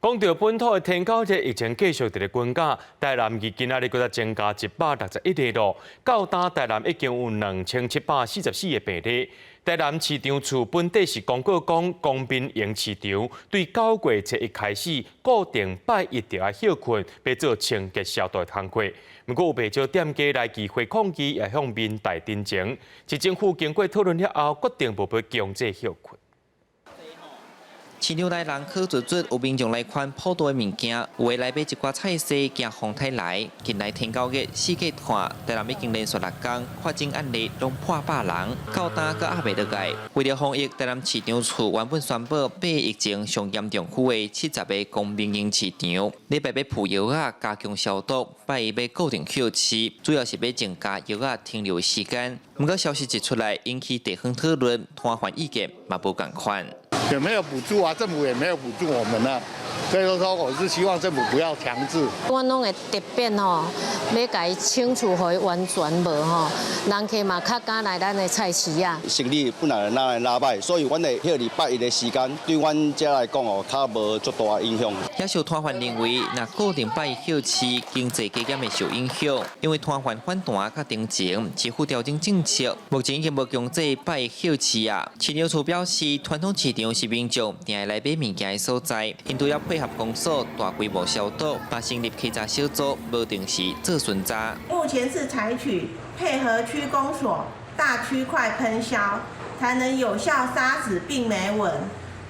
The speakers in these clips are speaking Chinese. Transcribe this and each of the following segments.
讲到本土的天狗热疫情继续伫咧滚价，台南日今仔日搁再增加161例咯。到今台南已经有2744个病例。台南市场处本地是公告讲，公民营市场对9月1开始固定拜一就要休困，要做清洁消毒的工作。不过有不少店家来期回抗期也向民代တင်情，市政府经过讨论了后，决定无要强制休困。 市场内人口准准，有民众来看普多的物件，有的来买一寡菜色，行风台来。近来天狗热，四界看，台南已经连续6天确诊案例拢破100人，到今搁还袂落来。为了防疫，台南市场处原本宣布8疫情上严重区的70个公民营市场，礼拜要铺药啊，加强消毒，拜一要固定休市，主要是要增加药啊停留的时间。不过消息一出来，引起地方讨论，摊贩意见嘛无共款。 也没有补助啊，政府也没有补助我们啊，所以说我是希望政府不要强制。我拢会特别吼，要甲伊清楚，互伊完全无吼，人客嘛较敢来咱的菜市啊。生理本来哪来哪歹，所以阮的迄礼拜一的时间，对阮遮来讲哦，较无足大的影响。也有摊贩认为，若固定拜休市，经济加减会受影响，因为摊贩反弹较定情，支付调整政策，目前已经无强制拜休市啊。市场处表示，传统市场是民众定来买物件的所在，因都要配合公所大规模消毒，把成立稽查小组，无定时做巡查。目前是采取配合区公所大区块喷销，才能有效杀死病媒蚊。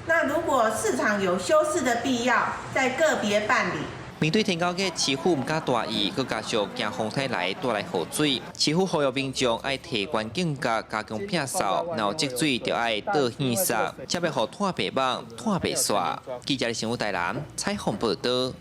那如果市场有修饰的必要，再个别办理。 面对天狗热，市府唔敢大意，佮加上惊风台来带来雨水，市府呼吁民众爱提关警觉，加强摒扫，然后积水就爱倒耳塞，才袂互拖白网、拖白刷。记者新闻台南采访报道。